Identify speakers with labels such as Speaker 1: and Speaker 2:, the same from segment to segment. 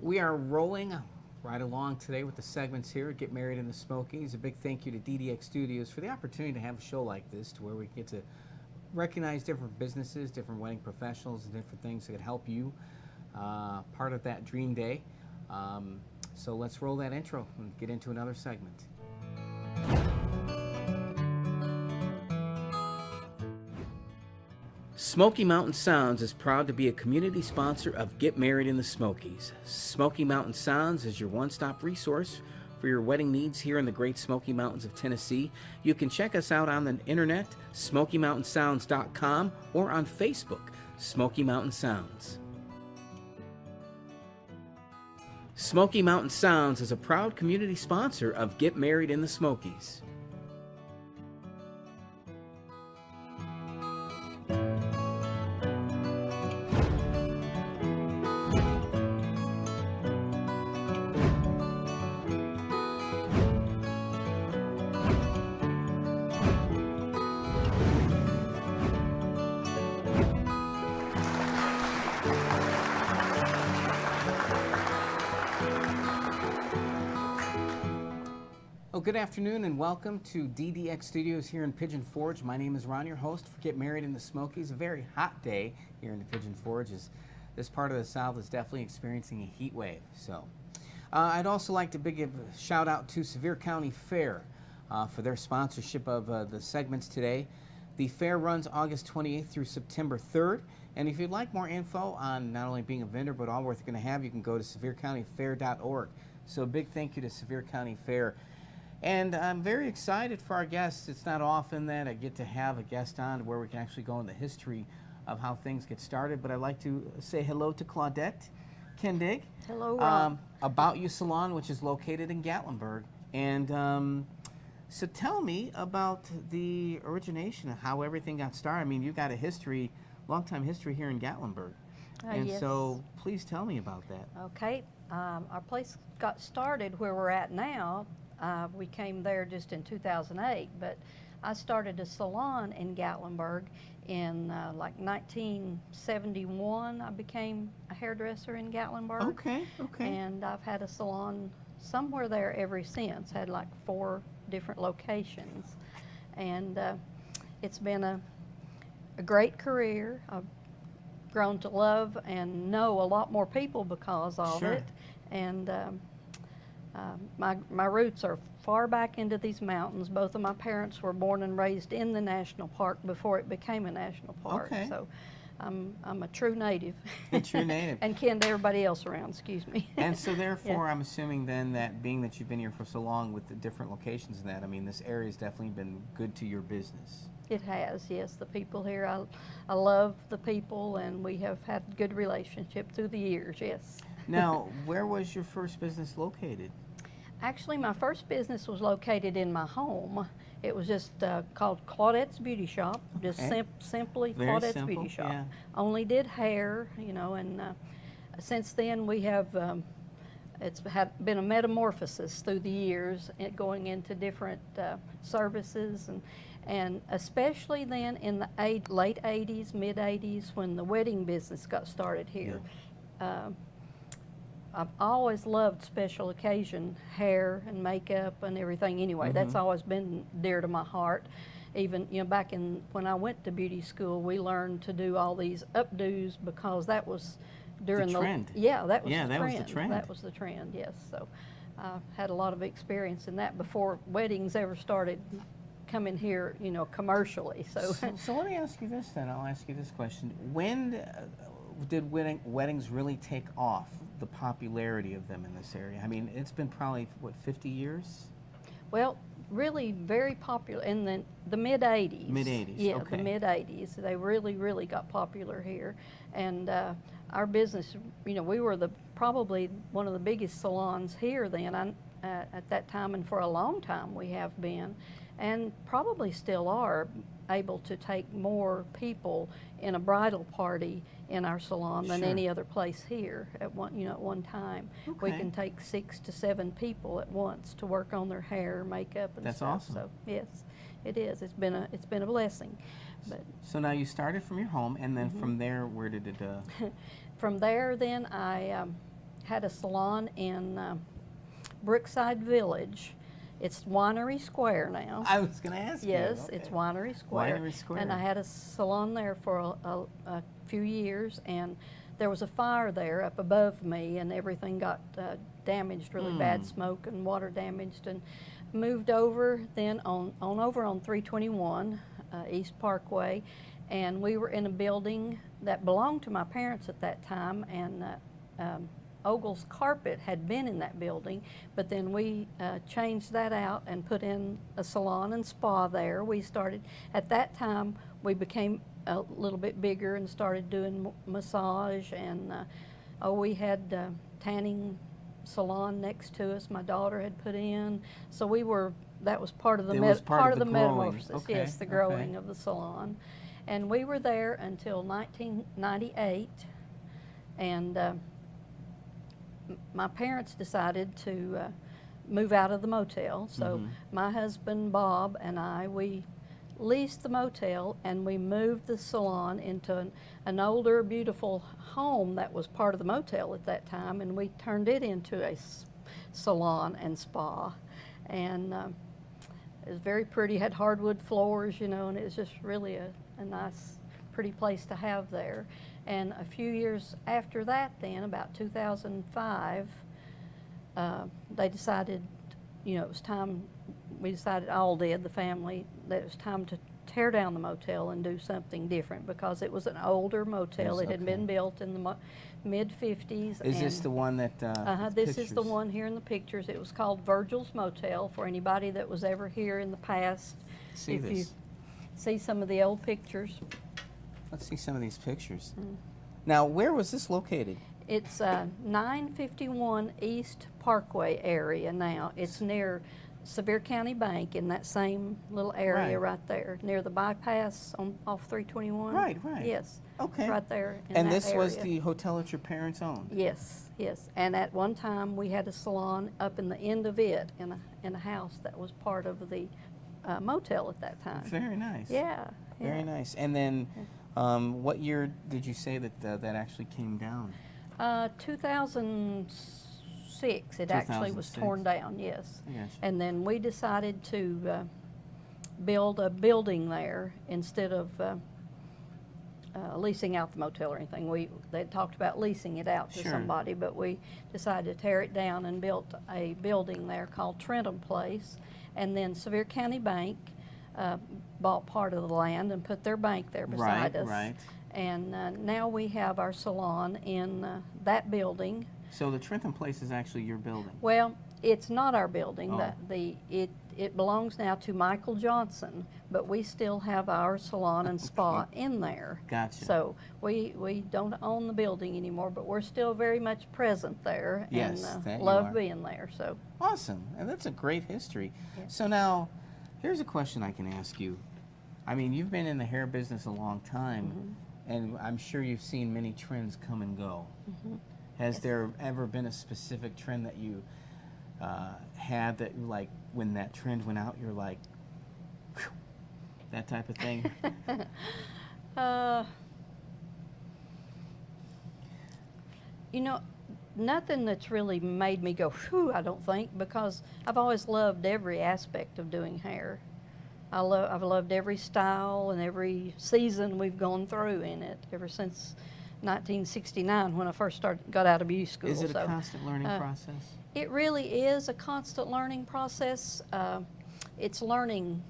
Speaker 1: We are rolling right along today with the segments here at Get Married in the Smokies. A big thank you to DDX Studios for the opportunity to have a show like this to where we get to recognize different businesses, different wedding professionals, and different things that could help you part of that dream day. So let's roll that intro and get into another segment. Smoky Mountain Sounds is proud to be a community sponsor of Get Married in the Smokies. Smoky Mountain Sounds is your one-stop resource for your wedding needs here in the Great Smoky Mountains of Tennessee. You can check us out on the internet, SmokyMountainSounds.com, or on Facebook, Smoky Mountain Sounds. Smoky Mountain Sounds is a proud community sponsor of Get Married in the Smokies. Well, good afternoon and welcome to DDX Studios here in Pigeon Forge. My name is Ron, your host for Get Married in the Smokies. A very hot day here in the Pigeon Forge as this part of the South is definitely experiencing a heat wave. So, I'd also like to give a shout out to Sevier County Fair for their sponsorship of the segments today. The fair runs August 28th through September 3rd. And if you'd like more info on not only being a vendor but all we're going to have, you can go to SevierCountyFair.org. So a big thank you to Sevier County Fair. And I'm very excited for our guests. It's not often that I get to have a guest on where we can actually go in the history of how things get started, but I'd like to say hello to Claudette Kendig.
Speaker 2: Hello, Rob.
Speaker 1: About You Salon, which is located in Gatlinburg. And so tell me about the origination of how everything got started. I mean, you've got a history, long-time history here in Gatlinburg. And
Speaker 2: yes.
Speaker 1: So please tell me about that.
Speaker 2: Okay. Our place got started where we're at now. We came there just in 2008, but I started a salon in Gatlinburg in like 1971. I became a hairdresser in Gatlinburg.
Speaker 1: Okay, okay.
Speaker 2: And I've had a salon somewhere there ever since. Had like 4 different locations. And it's been a great career. I've grown to love and know a lot more people because of
Speaker 1: Sure.
Speaker 2: it. And my roots are far back into these mountains. Both of my parents were born and raised in the national park before it became a national park.
Speaker 1: Okay.
Speaker 2: So I'm a true native.
Speaker 1: A true native.
Speaker 2: And kin to everybody else around, excuse me.
Speaker 1: And so therefore, I'm assuming then that being that you've been here for so long with the different locations and that, I mean, this area has definitely been good to your business.
Speaker 2: It has, yes. The people here, I love the people, and we have had a good relationship through the years, yes.
Speaker 1: Now, where was your first business located?
Speaker 2: Actually, my first business was located in my home. It was just called Claudette's Beauty Shop, just
Speaker 1: Okay.
Speaker 2: simply
Speaker 1: Very
Speaker 2: Claudette's
Speaker 1: simple,
Speaker 2: Beauty Shop.
Speaker 1: yeah.
Speaker 2: Only did hair, you know, and since then we have, it's been a metamorphosis through the years, going into different services, and especially then in the late 80s, mid 80s, when the wedding business got started here.
Speaker 1: Yeah.
Speaker 2: I've always loved special occasion hair and makeup and everything anyway. That's always been dear to my heart. Even, you know, back when I went to beauty school, we learned to do all these updos because that was during
Speaker 1: The trend.
Speaker 2: Yeah, that was
Speaker 1: Yeah,
Speaker 2: the
Speaker 1: that was
Speaker 2: trend.
Speaker 1: the trend.
Speaker 2: That was the trend, yes. So I had a lot of experience in that before weddings ever started coming here, you know, commercially. So
Speaker 1: let me ask you this then. I'll ask you this question. When did weddings really take off, the popularity of them in this area? I mean, it's been probably, what, 50 years?
Speaker 2: Well, really very popular in the mid-'80s.
Speaker 1: Mid-'80s,
Speaker 2: Yeah,
Speaker 1: okay.
Speaker 2: the mid-'80s. They really got popular here. And our business, you know, we were probably one of the biggest salons here then at that time, and for a long time we have been, and probably still are able to take more people in a bridal party in our salon than
Speaker 1: Sure.
Speaker 2: any other place here at one time. We
Speaker 1: Okay.
Speaker 2: can take 6 to 7 people at once to work on their hair, makeup, and
Speaker 1: That's
Speaker 2: stuff.
Speaker 1: awesome.
Speaker 2: So yes, it is. It's been a blessing. But
Speaker 1: So now you started from your home, and then from there, where did it?
Speaker 2: from there, then I had a salon in Brookside Village. It's Winery Square now.
Speaker 1: I was going to ask you.
Speaker 2: Yes,
Speaker 1: Okay.
Speaker 2: it's Winery Square.
Speaker 1: Winery Square.
Speaker 2: And I had a salon there for a few years, and there was a fire there up above me, and everything got damaged really bad, smoke and water damaged, and moved over then on over on 321 East Parkway, and we were in a building that belonged to my parents at that time, and Ogle's Carpet had been in that building, but then we changed that out and put in a salon and spa there. We started, at that time, we became a little bit bigger and started doing massage, and we had tanning salon next to us my daughter had put in. So we were, that was part of the,
Speaker 1: part of the
Speaker 2: metamorphosis,
Speaker 1: okay.
Speaker 2: yes, the growing of the salon. And we were there until 1998, and my parents decided to move out of the motel. So my husband Bob and I, we leased the motel, and we moved the salon into an older, beautiful home that was part of the motel at that time, and we turned it into a salon and spa. And it was very pretty, had hardwood floors, you know, and it was just really a nice, pretty place to have there. And a few years after that then, about 2005, they decided, you know, it was time, we decided, all did, the family, that it was time to tear down the motel and do something different, because it was an older motel. It had been built in the mid-50s.
Speaker 1: Is this the one that,
Speaker 2: this is the one here in the pictures. It was called Virgil's Motel, for anybody that was ever here in the past.
Speaker 1: See
Speaker 2: if
Speaker 1: this.
Speaker 2: you see some of the old pictures.
Speaker 1: Let's see some of these pictures. Now, where was this located?
Speaker 2: It's 951 East Parkway area now. It's near Sevier County Bank, in that same little area right there, near the bypass off 321.
Speaker 1: Right.
Speaker 2: Yes.
Speaker 1: Okay.
Speaker 2: Right there in
Speaker 1: and
Speaker 2: that
Speaker 1: this was
Speaker 2: area.
Speaker 1: the hotel that your parents owned?
Speaker 2: Yes. And at one time we had a salon up in the end of it, in a house that was part of the motel at that time.
Speaker 1: Very nice.
Speaker 2: Yeah.
Speaker 1: Very nice. And then, what year did you say that that actually came down?
Speaker 2: 2006. It actually was
Speaker 1: 2006.
Speaker 2: torn down, yes.
Speaker 1: I gotcha.
Speaker 2: And then we decided to build a building there instead of leasing out the motel or anything. They talked about leasing it out to somebody, but we decided to tear it down and built a building there called Trenton Place. And then Sevier County Bank bought part of the land and put their bank there beside us.
Speaker 1: Right.
Speaker 2: And now we have our salon in that building.
Speaker 1: So the Trenton Place is actually your building?
Speaker 2: Well, it's not our building.
Speaker 1: Oh.
Speaker 2: It belongs now to Michael Johnson, but we still have our salon and spa in there.
Speaker 1: Gotcha.
Speaker 2: So we don't own the building anymore, but we're still very much present there,
Speaker 1: Yes,
Speaker 2: and
Speaker 1: that you
Speaker 2: love
Speaker 1: are.
Speaker 2: being there. So
Speaker 1: Awesome. And that's a great history.
Speaker 2: Yeah.
Speaker 1: So now, here's a question I can ask you. I mean, you've been in the hair business a long time, and I'm sure you've seen many trends come and go. Has there ever been a specific trend that you had that, like, when that trend went out, you're like, whew, that type of thing?
Speaker 2: You know, nothing that's really made me go, whew, I don't think, because I've always loved every aspect of doing hair. I've loved every style and every season we've gone through in it ever since 1969 when I first got out of beauty school.
Speaker 1: Is it a constant learning process?
Speaker 2: It really is a constant learning process. It's learning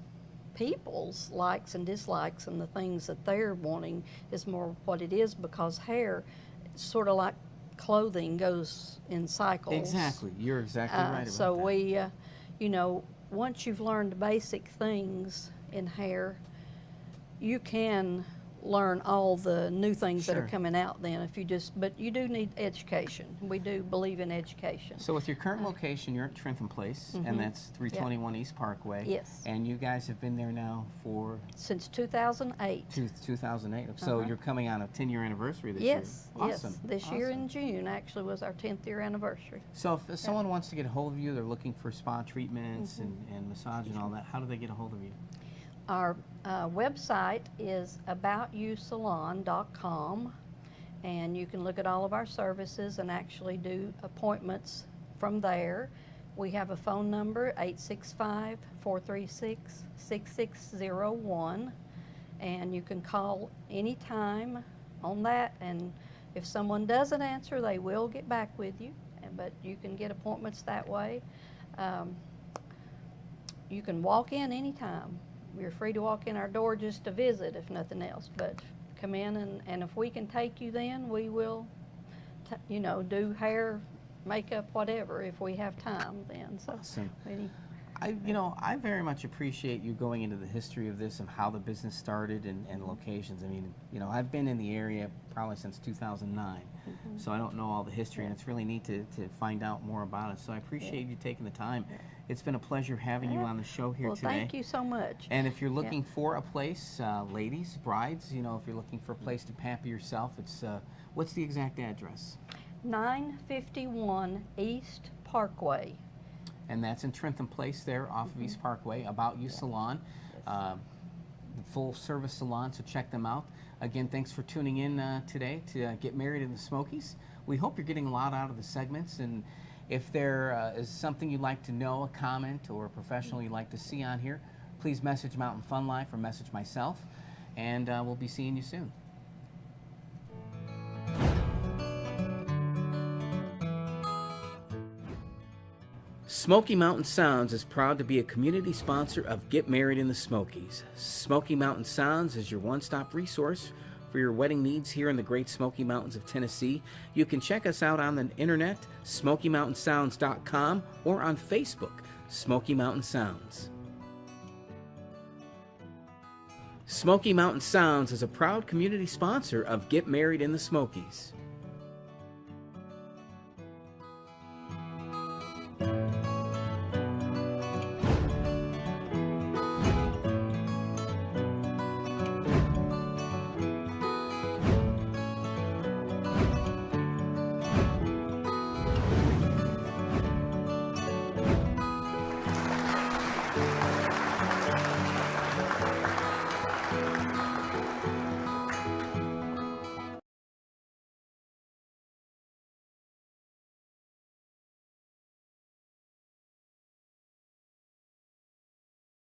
Speaker 2: people's likes and dislikes, and the things that they're wanting is more what it is, because hair, sort of like clothing, goes in cycles.
Speaker 1: Exactly. You're exactly right about
Speaker 2: so
Speaker 1: that.
Speaker 2: we, you know, once you've learned basic things in hair, you can learn all the new things that are coming out then, if you just, but you do need education. We do believe in education.
Speaker 1: So with your current location, you're at Trenton Place, and that's 321 East Parkway.
Speaker 2: Yes.
Speaker 1: And you guys have been there now for?
Speaker 2: Since 2008.
Speaker 1: 2008. So you're coming on a 10-year anniversary this year.
Speaker 2: Yes,
Speaker 1: Awesome.
Speaker 2: This year in June actually was our 10th year anniversary.
Speaker 1: So if someone wants to get a hold of you, they're looking for spa treatments and massage and all that, how do they get a hold of you?
Speaker 2: Our website is aboutyousalon.com, and you can look at all of our services and actually do appointments from there. We have a phone number, 865-436-6601, and you can call anytime on that, and if someone doesn't answer, they will get back with you, but you can get appointments that way. You can walk in anytime. You're free to walk in our door just to visit, if nothing else, but come in, and if we can take you then, we will, do hair, makeup, whatever, if we have time then. So,
Speaker 1: awesome. I very much appreciate you going into the history of this and how the business started and locations. I mean, I've been in the area probably since 2009, so I don't know all the history, and it's really neat to find out more about it. So I appreciate you taking the time. It's been a pleasure having you on the show here today.
Speaker 2: Well, thank you so much.
Speaker 1: And if you're looking for a place, ladies, brides, if you're looking for a place to pamper yourself, it's what's the exact address?
Speaker 2: 951 East Parkway.
Speaker 1: And that's in Trentham Place there off of East Parkway, About You Salon, the full service salon, so check them out. Again, thanks for tuning in today to Get Married in the Smokies. We hope you're getting a lot out of the segments, and if there is something you'd like to know, a comment, or a professional you'd like to see on here, please message Mountain Fun Life or message myself, and we'll be seeing you soon. Smoky Mountain Sounds is proud to be a community sponsor of Get Married in the Smokies. Smoky Mountain Sounds is your one-stop resource for your wedding needs here in the Great Smoky Mountains of Tennessee. You can check us out on the internet, SmokyMountainSounds.com, or on Facebook, Smoky Mountain Sounds. Smoky Mountain Sounds is a proud community sponsor of Get Married in the Smokies.